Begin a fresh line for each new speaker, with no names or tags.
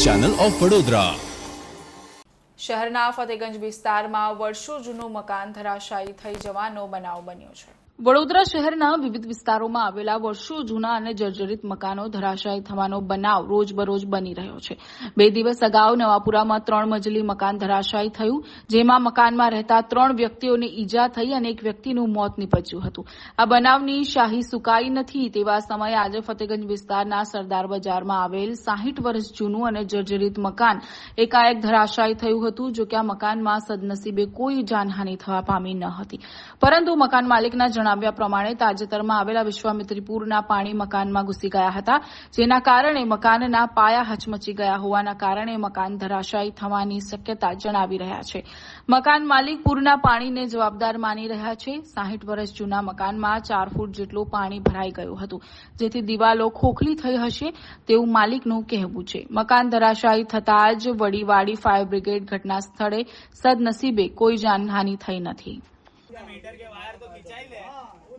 Channel of Vadodara.
શહેરના ફતેગંજ વિસ્તારમાં વર્ષો જૂનું મકાન ધરાશાયી થઈ જવાનો બનાવ બન્યો છે।
વડોદરા શહેરના વિવિધ વિસ્તારોમાં આવેલા વર્ષો જૂના અને જર્જરિત મકાનો ધરાશાયી થવાનો બનાવ રોજબરોજ બની રહ્યો છે। 2 દિવસ અગાઉ નવાપુરામાં 3 મજલી મકાન ધરાશાયી થયું, જેમાં મકાનમાં રહેતા 3 વ્યક્તિઓને ઈજા થઈ અને એક વ્યક્તિનું મોત નીપજ્યું હતું। આ બનાવની શાહી સુકાઈ નથી તેવા સમયે આજે ફતેગંજ વિસ્તારના સરદાર બજારમાં આવેલ 60 વર્ષ જૂનું અને જર્જરિત મકાન એકાએક ધરાશાયી થયું હતું। જો કે આ મકાનમાં સદનસીબે કોઈ જાનહાનિ થવા પામી ન હતી, પરંતુ મકાન માલિકના જણાવ્યા પ્રમાણે તાજેતરમાં આવેલા વિશ્વામિત્રી પૂરના પાણી મકાનમાં ઘૂસી ગયા હતા, જેના કારણે મકાનના પાયા હચમચી ગયા હોવાના કારણે મકાન ધરાશાયી થવાની શક્યતા જણાવી રહ્યા છે। મકાન માલિક પૂરના પાણીને જવાબદાર માની રહ્યા છે। 60 વર્ષ જૂના મકાનમાં 4 ફૂટ જેટલું પાણી ભરાઈ ગયું હતું, જેથી દિવાલો ખોખલી થઈ હશે તેવું માલિકનું કહેવું છે। મકાન ધરાશાયી થતાં જ વડીવાડી ફાયર બ્રિગેડ ઘટના સ્થળે સદનસીબે કોઈ જાનહાનિ થઈ નથી।